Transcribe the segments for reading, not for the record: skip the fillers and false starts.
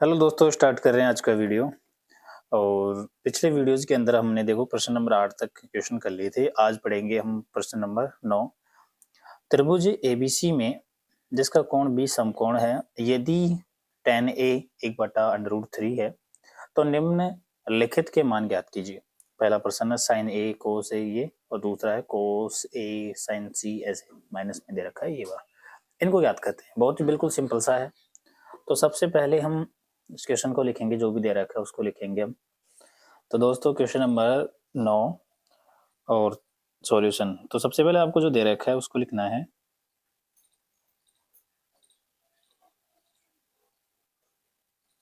Hello दोस्तों, start कर रहे हैं आज का वीडियो। और पिछले वीडियोस के अंदर हमने देखो प्रश्न नंबर 8 तक क्वेश्चन कर लिए थे। आज पढ़ेंगे हम प्रश्न नंबर 9। त्रिभुज एबीसी में जिसका कोण बी समकोण है, यदि tan a 1/√3 है तो निम्न लिखित के मान ज्ञात कीजिए। पहला प्रश्न है sin a cos a ये, और दूसरा है cos a sin c, ऐसे माइनस में दे रखा है ये बार। इनको ज्ञात करते हैं, बहुत ही बिल्कुल सिंपल सा है। तो सबसे पहले हम इस क्वेश्चन को लिखेंगे, जो भी दे रखा है उसको लिखेंगे हम। तो दोस्तों क्वेश्चन नंबर 9 और सॉल्यूशन। तो सबसे पहले आपको जो दे रखा है उसको लिखना है।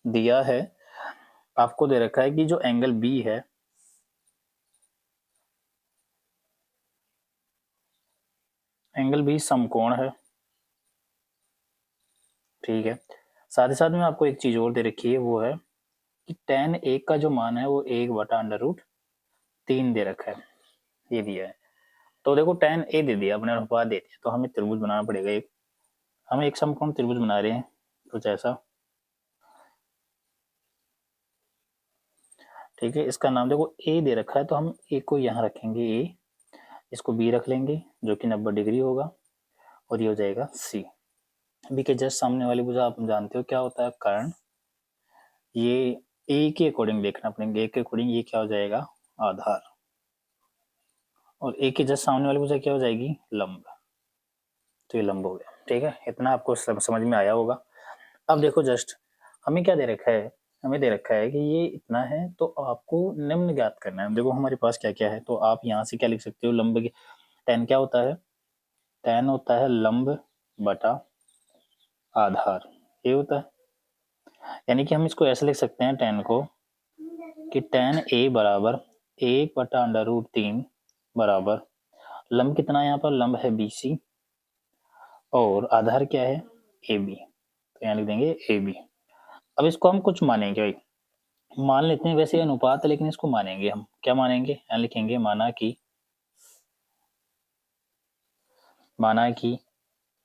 दिया है, आपको दे रखा है कि जो एंगल बी है, एंगल बी समकोण है, ठीक है। साथ ही साथ में आपको एक चीज और दे रखी है, वो है कि tan एक का जो मान है वो 1/√3 दे रखा है, ये दिया है। तो देखो tan ए दे दिया, अपने अनुपात दे दिया, तो हमें त्रिभुज बनाना पड़ेगा एक। हम एक समकोण त्रिभुज बना रहे हैं कुछ ऐसा, ठीक है। इसका नाम देखो ए दे रखा है, तो हम ए को यहाँ रखेंगे ए, इसको बी रख लेंगे जो कि 90 डिग्री होगा, और ये हो जाएगा सी। बी के जस्ट सामने वाली भुजा आप जानते हो क्या होता है, कर्ण। ये ए के अकॉर्डिंग देखना पड़ेगा, ए के अकॉर्डिंग ये क्या हो जाएगा, आधार। और ए के जस्ट सामने वाली भुजा क्या हो जाएगी, लंब। तो ये लंब हो गया, ठीक है। इतना आपको समझ में आया होगा। अब देखो जस्ट हमें क्या दे रखा है, हमें दे रखा है कि ये इतना है, तो आपको निम्न ज्ञात करना है। देखो हमारे पास क्या क्या है, तो आप यहाँ से क्या लिख सकते हो, लंब की tan क्या होता है, tan होता है लंब बटा आधार, ये होता है। यानी कि हम इसको ऐसे लिख सकते हैं tan को कि tan a बराबर 1/√3 बराबर लंब कितना है, यहाँ पर लंब है BC और आधार क्या है AB, तो यहाँ लिख देंगे AB। अब इसको हम कुछ मानेंगे भाई, मान लेते हैं, वैसे अनुपात है लेकिन इसको मानेंगे हम। क्या मानेंगे, यहाँ लिखेंगे माना कि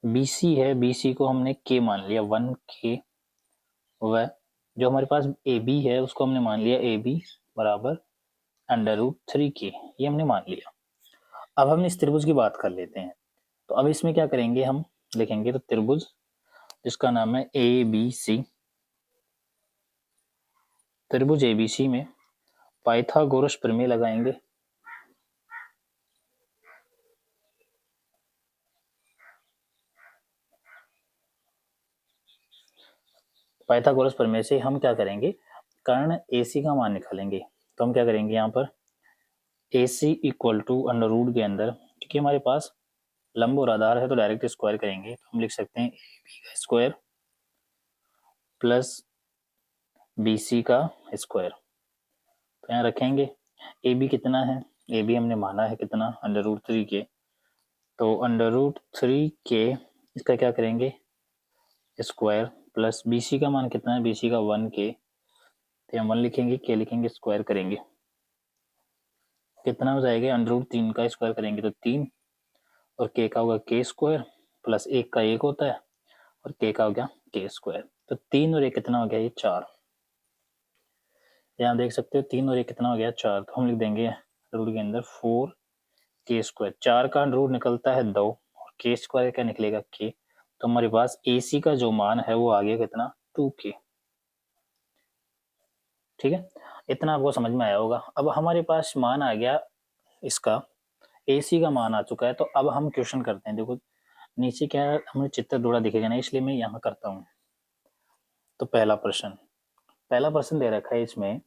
BC है, BC को हमने K मान लिया 1K, वह जो हमारे पास AB है उसको हमने मान लिया AB बराबर √3K, ये हमने मान लिया। अब हम इस त्रिभुज की बात कर लेते हैं। तो अब इसमें क्या करेंगे, हम लिखेंगे तो त्रिभुज जिसका नाम है ABC, त्रिभुज ABC में पाइथागोरस प्रमेय लगाएंगे। पाइथागोरस प्रमेय से हम क्या करेंगे, कर्ण AC का मान निकालेंगे। तो हम क्या करेंगे, यहाँ पर AC इक्वल टू अंडर के अंदर, क्योंकि हमारे पास लंब और आधार है तो डायरेक्ट स्क्वायर करेंगे, तो हम लिख सकते हैं AB का स्क्वायर प्लस BC का स्क्वायर। तो यहाँ रखेंगे AB कितना है, AB हमने माना है कितना, √3K। तो √3K इसका क्या करेंगे स्क्वायर प्लस BC का मान कितना है, BC का 1K, तो हम 1 लिखेंगे, K लिखेंगे, स्क्वायर करेंगे, कितना हो जाएगा, √3 का स्क्वायर करेंगे तो 3, और K का होगा K स्क्वायर प्लस 1 का 1 होता है, और K का हो गया K स्क्वायर। तो 3 और 1 कितना हो गया, ये 4। यहाँ देख सकते हो 3 और 1 कितना हो गया, 4। तो हम लिख देंगे रूट के अंदर 4K स्क्वायर, 4 का रूट निकलता है 2, और K स्क्वायर क्या निकलेगा K। तो हमारे पास AC का जो मान है वो आ गया कितना, 2K, ठीक है। इतना आपको समझ में आया होगा। अब हमारे पास मान आ गया इसका, AC का मान आ चुका है। तो अब हम क्वेश्चन करते हैं। देखो नीचे क्या है, हमें चित्र थोड़ा दिखेगा ना, इसलिए मैं यहाँ करता हूँ। तो पहला प्रश्न दे रखा है इसमें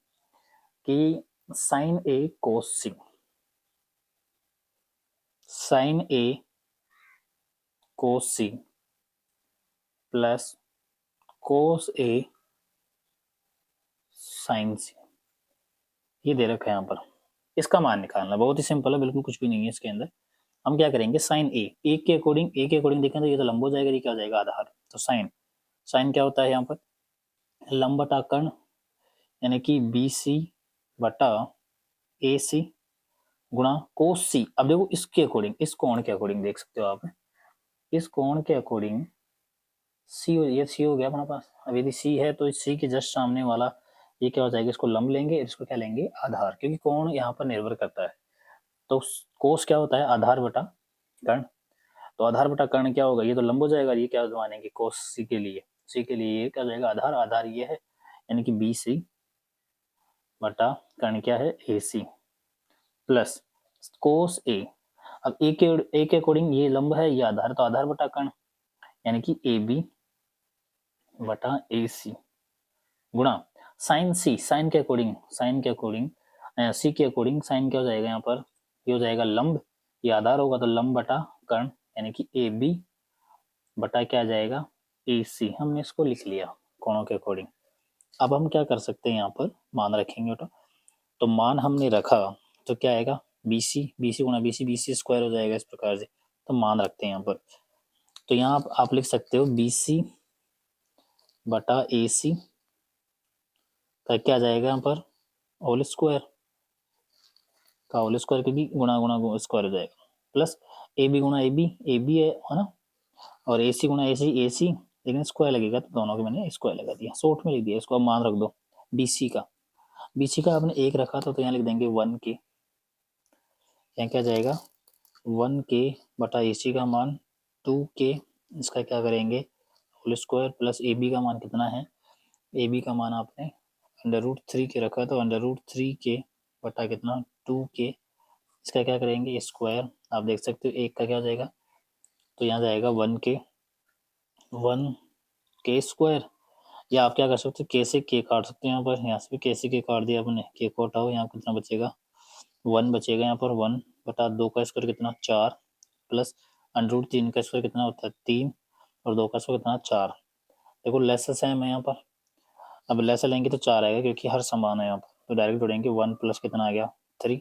कि sin A cos C, sin A cos C plus cos A sin C, ये दे रखा है यहाँ पर। इसका मान निकालना बहुत ही सिंपल है, बिल्कुल कुछ भी नहीं है इसके अंदर। हम क्या करेंगे, साइन ए के अकॉर्डिंग देखें तो ये तो लंब हो जाएगा, ये क्या हो जाएगा, आधार। तो साइन क्या होता है यहाँ पर, लंब बटा कर्ण, यानी कि BC बटा AC गुणा कोस C। अब देखो इसके अकॉर्डिंग, इस कोण के अकॉर्डिंग देख सकते हो आप, इस कोण के अकॉर्डिंग सी, ये सी हो गया अपने पास। अब यदि सी है तो सी के जस्ट सामने वाला ये क्या हो जाएगा, इसको लंब लेंगे, इसको क्या लेंगे, आधार, क्योंकि कोण यहाँ पर निर्भर करता है। तो कोस क्या होता है, आधार बटा कर्ण। तो आधार बटा कर्ण क्या होगा, ये तो लंब हो जाएगा, ये क्या मानेंगे कोस सी के लिए, सी के लिए ये क्या हो जाएगा, आधार, आधार ये है, यानी कि बी सी बटा कर्ण क्या है, ए सी प्लस कोस ए। अब ए के अकॉर्डिंग ये लंब है, ये आधार, तो आधार बटा कर्ण यानी कि ए बी बटा ए सी गुणा साइन सी, साइन के अकॉर्डिंग, साइन के अकॉर्डिंग सी के अकॉर्डिंग साइन क्या हो जाएगा यहाँ पर, ये हो जाएगा लंब, ये आधार होगा तो लंब बटा कर्ण यानी कि ए बी बटा क्या आ जाएगा, ए सी। हमने इसको लिख लिया कोणों के अकॉर्डिंग। अब हम क्या कर सकते हैं, यहाँ पर मान रखेंगे, तो मान हमने रखा तो क्या आएगा, बी सी गुणा बी सी स्क्वायर हो जाएगा इस प्रकार से। तो मान रखते हैं यहाँ पर, तो यहाँ आप लिख सकते हो बी सी बटा ए सी का क्या आ जाएगा यहाँ पर, होल स्क्वायर का होल स्क्वायर, क्योंकि गुणा गुणा स्क्वायर हो जाएगा, प्लस ए बी गुणा ए बी है ना, और ए सी गुणा ए सी, लेकिन स्क्वायर लगेगा तो दोनों के मैंने स्क्वायर लगा दिया, शॉर्ट में लिख दिया इसको। अब मान रख दो बी सी का आपने एक रखा था तो यहाँ लिख देंगे 1 के, यहाँ क्या जाएगा 1 के बटा ए सी का मान 2 के, इसका क्या करेंगे whole square, plus A B का मान कितना है, ए बी का मान आपने √3 के रखा, तो √3 के बटा कितना 2 के, इसका क्या करेंगे स्क्वायर, आप देख सकते हो एक का क्या हो जाएगा, तो यहाँ जाएगा 1 के स्क्वायर, या आप क्या कर सकते हो के से के काट सकते हो, यहाँ पर यहाँ से भी के से के काट दिया आपने, के को हटाओ, यहाँ कितना बचेगा 1 बचेगा, यहाँ पर 1 बटा 2 का स्क्वायर कितना 4, प्लस √3 का स्क्वायर कितना होता है 3, और 2 का स्क्वायर कितना 4। देखो लेस सेम है यहाँ पर, अब लेस लेंगे तो 4 आएगा क्योंकि हर समान है यहाँ पर, तो डायरेक्ट जोड़ेंगे 1 प्लस कितना आ गया 3,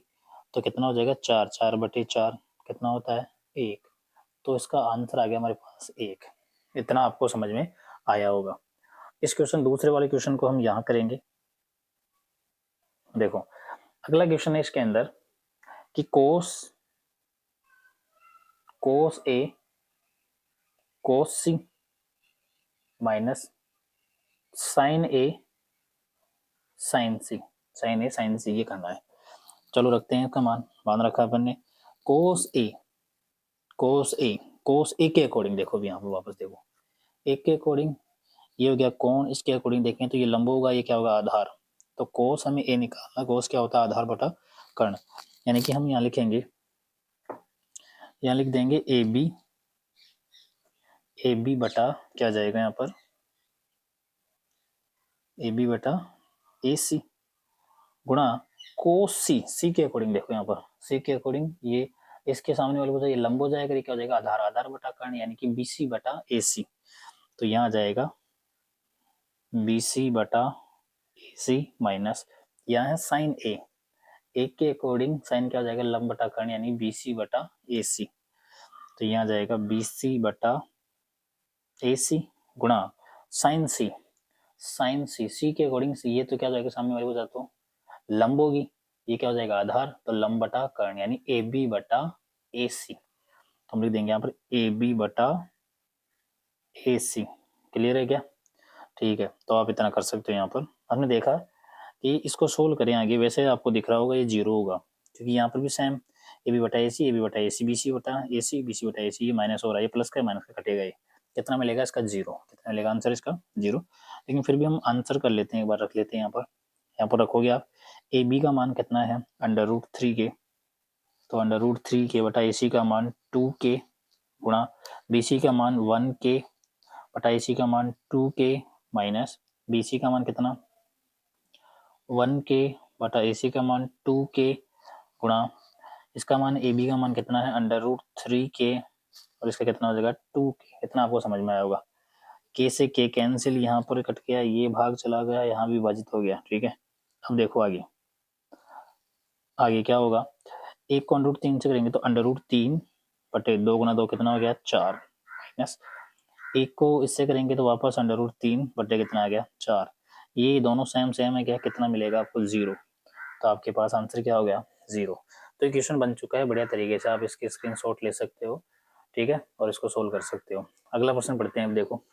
तो कितना हो जाएगा 4, 4/4 कितना होता है 1, तो इसका आंसर आ गया हमारे पास 1। इतना आपको समझ में आया होगा। इस क्वेश्चन दूसरे वाले क्वेश्चन को हम यहाँ करेंगे। देखो अगला क्वेश्चन है इसके अंदर कि कोस ए कोस सी माइनस साइन ए साइन सी ये करना है। चलो रखते हैं इसका मान रखा अपन ने, कोस ए के अकॉर्डिंग, देखो भी यहाँ पर वापस देखो, ए के अकॉर्डिंग ये हो गया कोण, इसके अकॉर्डिंग देखें तो ये लंब होगा, ये क्या होगा आधार, तो कोस हमें ए निकालना, कोस क्या होता है आधार बटा कर्ण, यानी कि हम यहाँ लिखेंगे, यहाँ लिख देंगे ए बी बटा क्या जाएगा यहाँ पर ए बी बटा ए सी गुणा कोस सी के अकॉर्डिंग, देखो यहाँ पर सी के अकॉर्डिंग ये इसके सामने वाले को ये लंब हो जाएगा, ये क्या हो जाएगा आधार, आधार बटा कर्ण यानी कि बी सी बटा ए सी, तो यहाँ जाएगा बी सी बटा ए सी माइनस यहाँ है साइन ए के अकॉर्डिंग साइन क्या हो जाएगा लंब बटा कर्ण यानी बी सी बटा ए सी, तो यहाँ जाएगा बी सी बटा ए सी गुणा साइन सी के अकॉर्डिंग ये तो क्या हो जाएगा सामने वाले को जाता हूँ लंब होगी, ये क्या हो जाएगा आधार, तो लंब बटा कर्ण यानी ए बी बटा ए सी, तो हम लिख देंगे यहाँ पर ए बी बटा ए सी। क्लियर है क्या, ठीक है, तो आप इतना कर सकते हो। यहाँ पर हमने देखा कि इसको सोल्व करें आगे, वैसे आपको दिख रहा होगा ये 0 होगा, क्योंकि यहाँ पर भी सेम ए बी बटा ए सी बी सी बटा ए सी बटा ए सी, ये माइनस हो रहा है, ये प्लस का माइनस का कटेगा, ये कितना मिलेगा इसका 0, कितना मिलेगा आंसर इसका 0, लेकिन फिर भी हम आंसर कर लेते हैं, एक बार रख लेते हैं यहाँ पर रखोगे आप ए बी का मान कितना है √3 के, तो √3 के बटा ए सी का मान 2 के गुणा बी सी का मान 1 के बटा ए सी का मान 2 के माइनस बी सी का मान कितना 1 के बटा ए सी का मान 2 के गुणा इसका मान ए बी का मान कितना है √3 के, और इसका कितना हो जाएगा 2 के, कितना आपको समझ में आया होगा। के से के कैंसिल, यहाँ पर कट गया, ये भाग चला गया, यहाँ भी विभाजित हो गया, ठीक है। अब देखो आगे क्या होगा, एक को √3 से करेंगे तो √3 बटे 2 गुना 2 कितना हो गया 4, माइनस एक को इससे करेंगे तो वापस √3 बटे कितना आ गया 4, ये दोनों सेम है क्या, कितना मिलेगा आपको 0, तो आपके पास आंसर क्या हो गया 0। तो ये क्वेश्चन बन चुका है, बढ़िया तरीके से आप इसके स्क्रीनशॉट ले सकते हो, ठीक है, और इसको सोल्व कर सकते हो। अगला प्रश्न पढ़ते हैं। अब देखो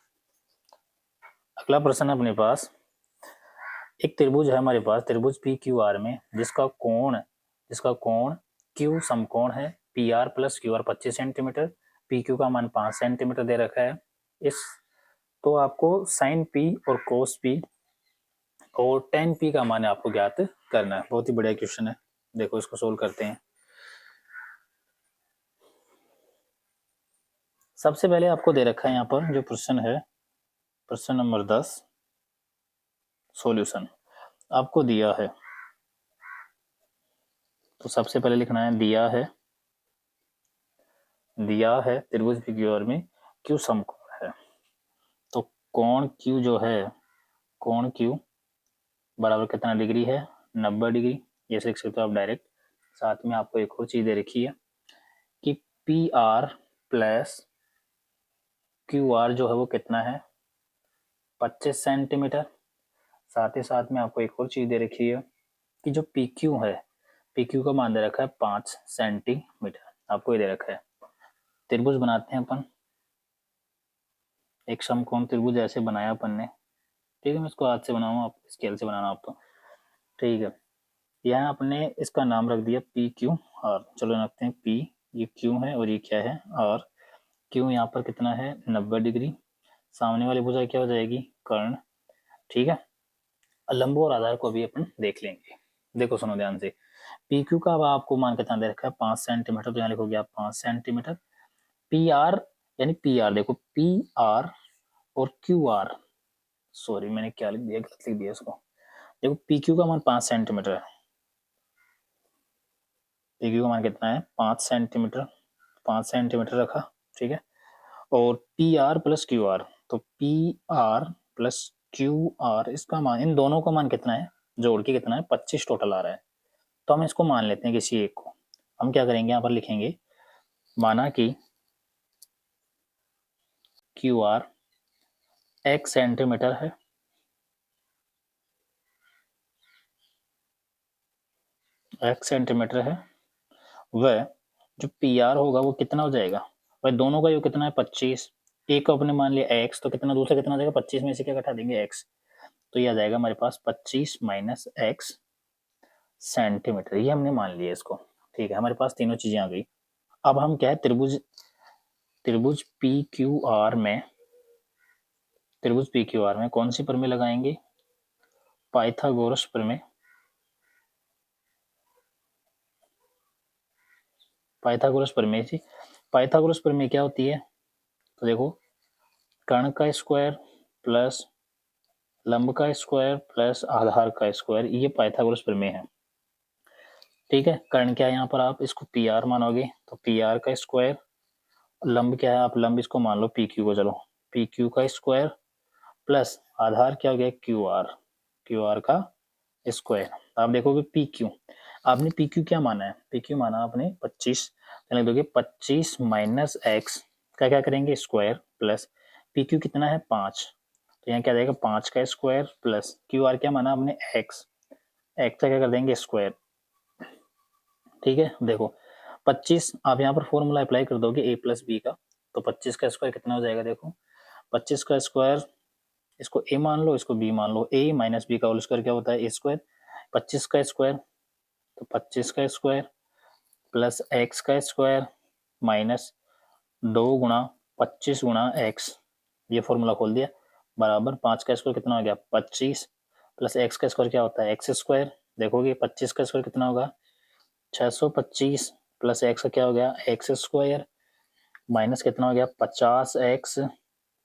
अगला प्रश्न है अपने पास, एक त्रिभुज है हमारे पास, त्रिभुज पी क्यू आर में जिसका कोण क्यू समकोण है P R plus Q are 25 centimetre, P Q का मान 5 सेंटीमीटर दे रखा है। इस तो आपको साइन पी और कोस पी और टेन पी का मान आपको ज्ञात करना है। बहुत ही बढ़िया क्वेश्चन है, देखो इसको सोल्व करते हैं। सबसे पहले आपको दे रखा है यहाँ पर जो प्रश्न है, प्रश्न नंबर 10 सॉल्यूशन आपको दिया है। तो सबसे पहले लिखना है दिया है त्रिभुज पी क्यू आर में क्यू समकोण है। तो कोण क्यू जो है, कोण क्यू बराबर कितना डिग्री है, 90 डिग्री। ये लिख सकते हो आप डायरेक्ट। साथ में आपको एक और चीज दे रखी है कि P R plus Q are जो है वो कितना है, 25 सेंटीमीटर। साथ ही साथ में आपको एक और चीज दे रखी है कि जो पी क्यू है, पी क्यू का मान दे रखा है 5 सेंटीमीटर, आपको ये दे रखा है। त्रिभुज बनाते हैं अपन, एक समकोण त्रिभुज ऐसे बनाया अपन ने, ठीक है। मैं इसको हाथ से बनाऊंगा, आप स्केल से बनाना आप तो, ठीक है। यहाँ आपने इसका नाम रख दिया पी क्यू आर। चलो रखते हैं पी, ये क्यू है और ये क्या है आर। क्यू यहाँ पर कितना है 90 डिग्री, सामने वाली भुजा क्या हो जाएगी कर्ण, ठीक है। लंब और आधार को भी अपन देख लेंगे। देखो सुनो ध्यान से, पी क्यू का अब आपको मान कितना दे रखा है 5 सेंटीमीटर, तो यहाँ लिखोगे आप 5 सेंटीमीटर। पी आर यानी पी आर, देखो पी आर और क्यू आर, सॉरी मैंने क्या लिख दिया, गलत लिख दिया इसको। देखो पी क्यू का मान 5 सेंटीमीटर है, पी क्यू का मान कितना है 5 सेंटीमीटर, 5 सेंटीमीटर रखा, ठीक है। और P R plus Q R, तो P R plus Q R इसका मान, इन दोनों का मान कितना है जोड़ के कितना है 25 टोटल आ रहा है। तो हम इसको मान लेते हैं किसी एक को। हम क्या करेंगे यहाँ पर लिखेंगे, माना कि क्यू आर x सेंटीमीटर है, x सेंटीमीटर है, वह जो पी आर होगा वो कितना हो जाएगा, वह दोनों का योग कितना है 25। एक को अपने मान लिया x, तो कितना दूसरा कितना हो जाएगा 25 में से क्या घटा देंगे x, तो ये आ जाएगा हमारे पास 25 माइनस x सेंटीमीटर, ये हमने मान लिया इसको, ठीक है। हमारे पास तीनों चीजें आ गई। अब हम क्या है त्रिभुज पी क्यू आर में, त्रिभुज पी क्यू आर में कौन सी प्रमेय लगाएंगे, पाइथागोरस प्रमेय। पाइथागोरस प्रमेय थी। पाइथागोरस प्रमेय क्या होती है, तो देखो कर्ण का स्क्वायर प्लस लंब का स्क्वायर प्लस आधार का स्क्वायर, ये पाइथागोरस प्रमेय है, ठीक है। कर्ण क्या है यहाँ पर, आप इसको पी आर मानोगे तो पी आर का स्क्वायर, लंब क्या है, आप लंब इसको मान लो पी क्यू को, चलो पी क्यू का स्क्वायर प्लस आधार क्या हो गया क्यू आर, क्यू आर का स्क्वायर। आप देखोगे पी क्यू, आपने पी क्यू क्या माना है, पी क्यू माना आपने 25, लिख दोगे 25 माइनस एक्स का क्या करेंगे स्क्वायर प्लस पी क्यू कितना है 5, तो यहाँ क्या जाएगा 5 का स्क्वायर प्लस क्यू आर क्या माना आपने एक्स, एक्स का क्या कर देंगे स्क्वायर, ठीक है। देखो 25 आप यहाँ पर फॉर्मूला अप्लाई कर दोगे ए प्लस बी का, तो 25 का स्क्वायर कितना हो जाएगा, देखो 25 का स्क्वायर, इसको ए मान लो इसको बी मान लो, ए माइनस बी का होल स्क्वायर क्या होता है ए स्क्वायर, 25 का स्क्वायर, तो 25 का स्क्वायर प्लस एक्स का स्क्वायर माइनस 2 गुणा 25 गुणा एक्स, ये फॉर्मूला खोल दिया, बराबर 5 का स्क्वायर कितना हो गया 25 प्लस एक्स का स्क्वायर क्या होता है एक्स स्क्वायर। देखोगे 25 का स्क्वायर कितना होगा 625 प्लस एक्स का क्या हो गया एक्स स्क्वायर माइनस कितना हो गया 50x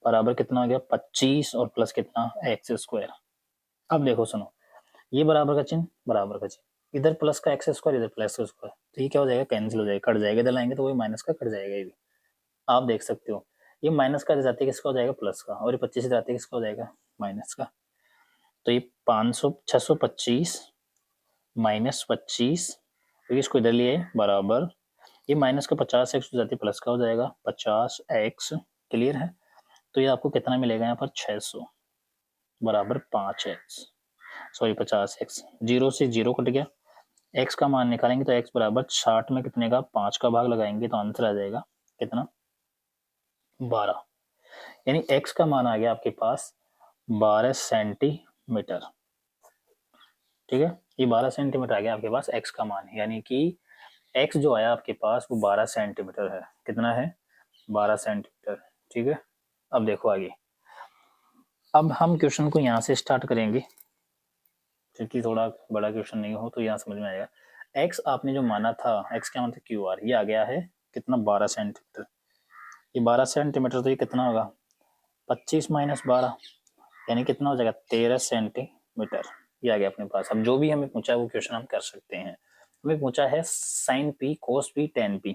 बराबर कितना हो गया 25 और प्लस कितना एक्स स्क्वायर। अब देखो सुनो, ये बराबर का चिन्ह बराबर का चिन्ह, इधर प्लस का एक्स स्क्वायर इधर प्लस का स्क्वायर, तो ये क्या हो जाएगा कैंसिल हो जाएगा, कट जाएगा, इधर लाएंगे तो वही माइनस का कट जाएगा, ये भी आप देख सकते हो। ये माइनस का जाते किसका हो जाएगा प्लस का, और ये 25 जाते किसका हो जाएगा माइनस का। तो ये 625 माइनस 25, तो इसको इधर लिए बराबर, ये माइनस का 50x हो जाती है प्लस का हो जाएगा 50x, क्लियर है। तो ये आपको कितना मिलेगा यहाँ पर 600 बराबर 5x, सॉरी 50x, जीरो से जीरो कट गया, x का मान निकालेंगे तो x बराबर 60 में कितने का 5 का भाग लगाएंगे तो आंसर आ जाएगा कितना 12, यानी x का मान आ गया आपके पास 12 सेंटीमीटर। ठीक है, ये 12 सेंटीमीटर आ गया आपके पास x का मान, यानी कि x जो आया आपके पास वो 12 सेंटीमीटर है। कितना है? 12 सेंटीमीटर। ठीक है, अब देखो आगे। अब हम क्वेश्चन को यहाँ से स्टार्ट करेंगे, क्योंकि थोड़ा बड़ा क्वेश्चन नहीं हो तो यहाँ समझ में आएगा। x आपने जो माना था, x क्या मतलब क्यू आर, ये आ गया है कितना? 12 सेंटीमीटर। ये 12 सेंटीमीटर तो ये कितना होगा? 25 माइनस 12, यानी कितना हो जाएगा? 13 सेंटीमीटर। ये आ गया अपने पास। अब जो भी हमें पूछा है वो क्वेश्चन हम कर सकते हैं। हमें पूछा है sine P cos P ten P,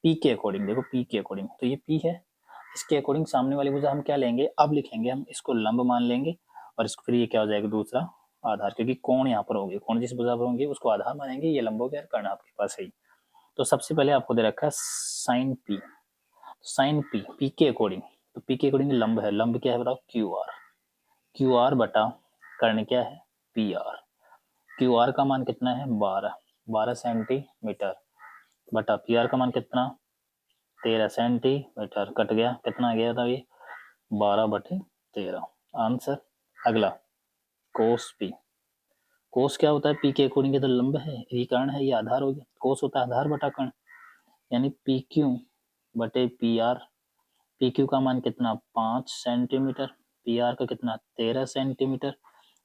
P के अकॉर्डिंग। देखो पी के अकॉर्डिंग तो ये पी है, इसके अकॉर्डिंग सामने वाली भुजा हम क्या लेंगे? अब लिखेंगे हम इसको लंब मान लेंगे, और इसको फिर ये क्या हो जाएगा? दूसरा आधार, क्योंकि कोण यहाँ पर होंगे, कोण जिस भुजा पर होंगे उसको आधार मानेंगे। ये लंब हो गया, कर्ण आपके पास है। तो सबसे पहले आपको दे रखा है sine P, sine P, P के अकॉर्डिंग, तो पी के अकॉर्डिंग लंब है, लंब क्या है बताओ? क्यू आर, क्यू आर बटा कर्ण क्या है? P R. क्यू आर का मान कितना है? 12, 12 सेंटीमीटर बटा पी आर का मान कितना? 13 सेंटीमीटर। कट गया, कितना आ गया था ये? 12/13 आंसर। अगला कोस पी, कोस क्या होता है? पी के अकॉर्डिंग ये तो लंब है, ये कर्ण है, ये आधार हो गया। कोस होता है आधार बटा कर्ण, यानी पी क्यू बटे पी आर। पी क्यू का मान कितना? 5 सेंटीमीटर। पी आर का कितना? 13 सेंटीमीटर।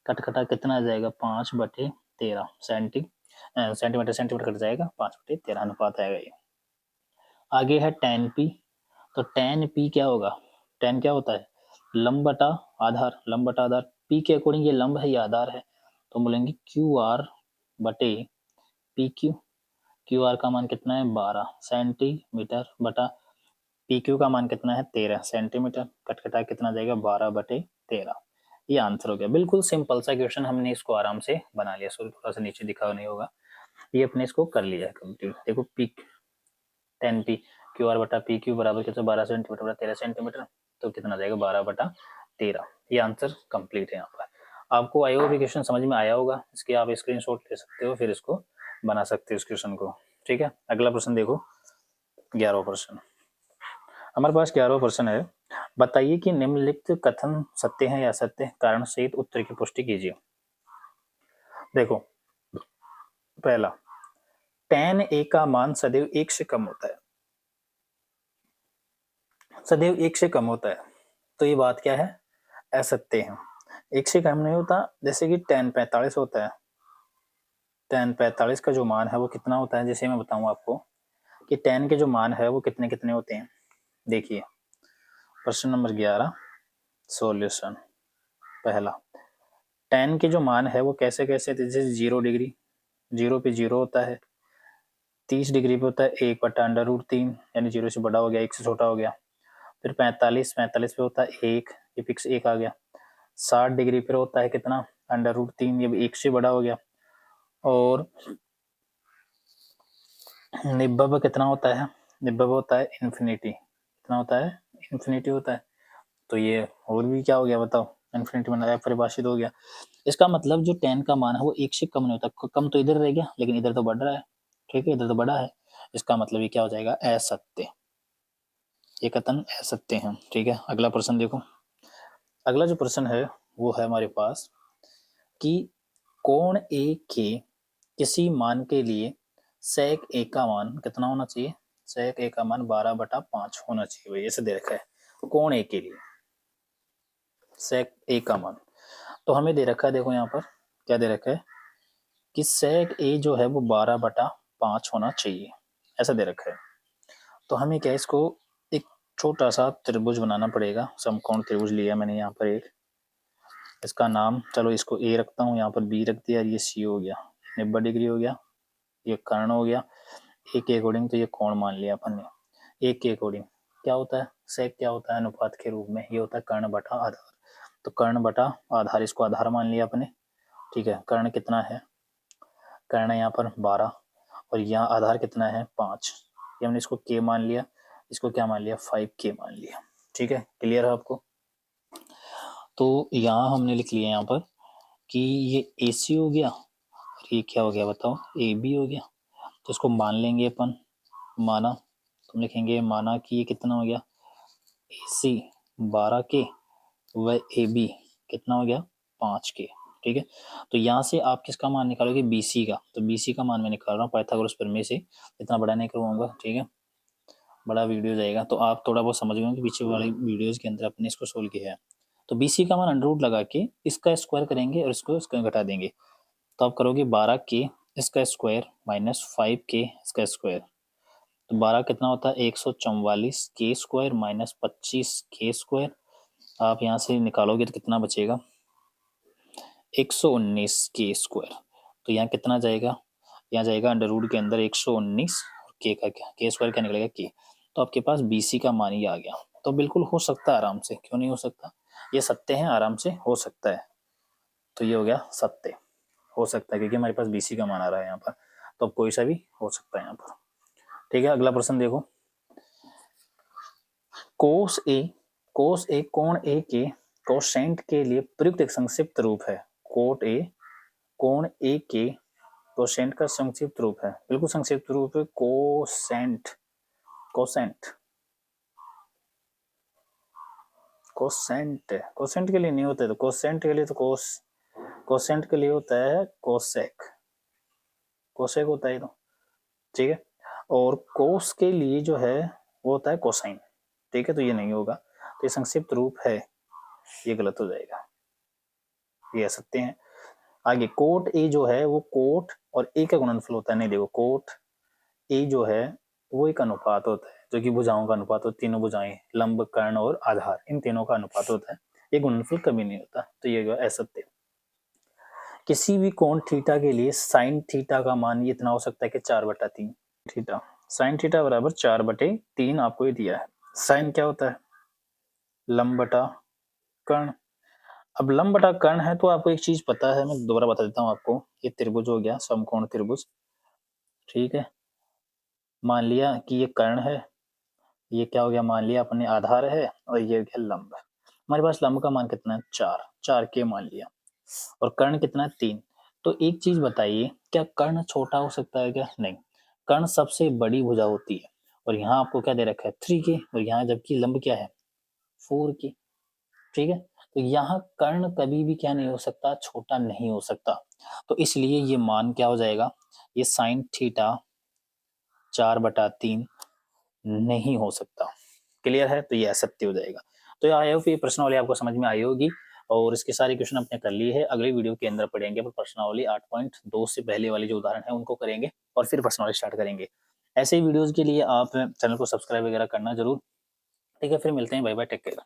कटकटा कितना आ जाएगा? 5/13 सेंटीमीटर, सेंटीमीटर कट जाएगा, 5/13 अनुपात आएगा ये। आगे है टेन पी, तो टेन पी क्या होगा? टेन क्या होता है? लंब बटा आधार, लंब बटा आधार। पी के अकॉर्डिंग ये लंब है, ये आधार है, तो बोलेंगे क्यू आर बटे पी क्यू। क्यू आर का मान कितना है? 12 सेंटीमीटर बटा पी क्यू का मान कितना है? 13 सेंटीमीटर। कटकटा कितना जाएगा? 12/13। ये आंसर हो गया। बिल्कुल सिंपल सा क्वेश्चन, हमने इसको आराम से बना लिया। सॉरी थोड़ा सा नीचे दिखा नहीं होगा, ये अपने इसको कर लिया है कंप्लीट। देखो P ten P Q R बटा पी क्यू बराबर कितना? 12 सेंटीमीटर बटा 13 सेंटीमीटर, तो कितना जाएगा? 12/13। ये आंसर कंप्लीट है। यहाँ पर आपको आई होप क्वेश्चन समझ में आया होगा। इसके आप स्क्रीनशॉट ले सकते हो, फिर इसको बना सकते हो इस क्वेश्चन को। ठीक है, अगला प्रश्न देखो, 11वां प्रश्न हमारे पास। 11वां प्रश्न है, बताइए कि निम्नलिखित कथन सत्य है या असत्य, कारण सहित उत्तर की पुष्टि कीजिए। देखो पहला, tan a का मान सदैव 1 से कम होता है, सदैव 1 से कम होता है, तो ये बात क्या है? असत्य है। 1 से कम नहीं होता, जैसे कि tan 45 होता है। tan 45 का जो मान है वो कितना होता है? जैसे मैं बताऊं आपको कि tan के जो मान है वो कितने कितने होते हैं। देखिए प्रश्न नंबर 11 सॉल्यूशन। पहला, tan के जो मान है वो कैसे कैसे? जैसे 0 डिग्री, 0 पे 0 होता है, 30 डिग्री पे होता है 1/√3, यानी 0 से बड़ा हो गया, 1 से छोटा हो गया। फिर 45 पे होता है 1, ये फिक्स 1 आ गया। 60 डिग्री पे होता है कितना? √3, ये भी 1 से बड़ा हो गया। और 90 पे कितना होता है? 90 पे होता है इन्फिनिटी। कितना होता है? इन्फिनिटी होता है। तो ये और भी क्या हो गया बताओ? इन्फिनिटी में परिभाषित हो गया। इसका मतलब जो tan का मान है वो 1 से कम नहीं होता। कम तो इधर रह गया, लेकिन इधर तो बढ़ रहा है। ठीक है, इधर तो बड़ा है, इसका मतलब ये क्या हो जाएगा? असत्य। ये कथन असत्य है। ठीक है, अगला प्रश्न देखो। अगला जो प्रश्न है वो है हमारे पास कि कोण ए के किसी मान के लिए sec a का मान कितना होना चाहिए? sec a का मान 12/5 होना चाहिए। भाई ऐसे दे रखा है कोण ए के लिए sec a का मान, तो हमें दे रखा है, देखो यहाँ पर क्या दे रखा है कि sec a जो है वो 12/5 होना चाहिए, ऐसा दे रखा है। तो हमें क्या, इसको एक छोटा सा त्रिभुज बनाना पड़ेगा। समकोण त्रिभुज लिया मैंने यहाँ पर एक, इसका नाम चलो इसको ए रखता हूँ, यहाँ पर बी रख दिया, ये सी हो गया, 90 डिग्री हो गया, ये कर्ण हो गया। ए के अकॉर्डिंग तो ये कोण मान लिया अपन ने। ए के अकॉर्डिंग क्या होता है? सेक क्या होता है? अनुपात के रूप में, ये होता है कर्ण बटा आधार। तो कर्ण बटा आधार, इसको आधार मान लिया अपने। ठीक है, कर्ण कितना है? कर्ण यहाँ पर 12, और यहाँ आधार कितना है? 5। ये हमने इसको के मान लिया, इसको क्या मान लिया? 5k मान लिया। ठीक है, क्लियर है आपको? तो यहाँ हमने लिख लिया यहाँ पर कि ये AC हो गया, और ये क्या हो गया बताओ? AB हो गया। तो इसको मान लेंगे अपन, माना, तो लिखेंगे माना कि ये कितना हो गया? AC 12k व AB कितना हो गया 5k। ठीक है, तो यहाँ से आप किसका मान निकालोगे, BC का। तो BC का मान मैं निकाल रहा हूँ पाइथागोरस प्रमेय से, इतना बड़ा नहीं करवाऊंगा, ठीक है, बड़ा वीडियो जाएगा, तो आप थोड़ा बहुत समझ गए कि पीछे वाली वीडियोस के अंदर अपने इसको सोल्व किया है। तो BC का मान अंडर रूट लगा के इसका स्क्वायर करेंगे और इसको इसका घटा देंगे, तो आप करोगे 12k इसका स्क्वायर माइनस 5k इसका स्क्वायर। तो 12 कितना होता है 144k square minus 25k square. आप यहाँ से निकालोगे तो कितना बचेगा 119k स्क्वायर। तो यहाँ कितना जाएगा, यहाँ जाएगा अंडर रूट के अंदर 119 और k का क्या, k स्क्वायर क्या निकलेगा k। तो आपके पास BC का मान ही आ गया। तो बिल्कुल हो सकता है आराम से, क्यों नहीं हो सकता, ये सत्य है, आराम से हो सकता है। तो ये हो गया सत्य, हो सकता है, क्योंकि हमारे पास BC का मान आ रहा है यहाँ पर, तो अब कोई सा भी हो सकता है यहाँ पर। ठीक है, अगला प्रश्न देखो, कोस ए कोण ए के कोसेंट के लिए प्रयुक्त एक संक्षिप्त रूप है। कोण ए के कोसेंट का संक्षिप्त रूप है, बिल्कुल संक्षिप्त रूप है कोसेंट। कोसेंट के लिए नहीं होता है, तो कोसेंट के लिए तो कोसेंट के लिए होता है कोसेक होता है, तो ठीक है। और कोस के लिए जो है वो होता है कोसाइन, ठीक है, तो ये नहीं होगा, तो ये संक्षिप्त रूप है, ये गलत हो जाएगा, ये सकते हैं। आगे कोट ए जो है वो कोट और ए का गुणनफल होता है, नहीं देखो कोट ए जो है वो एक अनुपात होता है, जो कि भुजाओं का अनुपात होता है, तीनों भुजाएं, लंब, कर्ण और आधार, इन तीनों का अनुपात होता है, ये गुणनफल कभी नहीं होता, तो ये असत्य। किसी भी कोण थीटा के लिए साइन थीटा का मान ये इतना हो सकता है कि 4/3 थीटा, साइन थीटा बराबर 4/3 आपको ये दिया है। साइन क्या होता है, लंब बटा कर्ण। अब लंब बटा कर्ण है, तो आपको एक चीज पता है, मैं दोबारा बता देता हूँ आपको, ये त्रिभुज हो गया, समकोण त्रिभुज, ठीक है, मान लिया कि ये कर्ण है, ये क्या हो गया, मान लिया अपने आधार है, और ये हो गया लंब। हमारे पास लंब का मान कितना है 4k मान लिया, और कर्ण कितना है 3। तो एक चीज बताइए, क्या कर्ण छोटा हो सकता है क्या, नहीं, कर्ण सबसे बड़ी भुजा होती है, और यहाँ आपको क्या दे रखा है 3k, और यहाँ जबकि लंब क्या है 4k, ठीक है, तो यहाँ कर्ण कभी भी क्या नहीं हो सकता, छोटा नहीं हो सकता, तो इसलिए ये मान क्या हो जाएगा, ये साइन थीटा 4/3 नहीं हो सकता। क्लियर है, तो ये असत्य हो जाएगा। तो आई होप ये प्रश्नावली आपको समझ में आई होगी, और इसके सारे क्वेश्चन अपने कर लिए है, अगले वीडियो के अंदर पढ़ेंगे प्रश्नावली 8.2 से पहले वाले जो उदाहरण है उनको करेंगे, और फिर प्रश्नावली स्टार्ट करेंगे। ऐसे ही वीडियोस के लिए आप चैनल को सब्सक्राइब वगैरह करना जरूर, ठीक है, फिर मिलते हैं, बाय बाय, टेक केयर।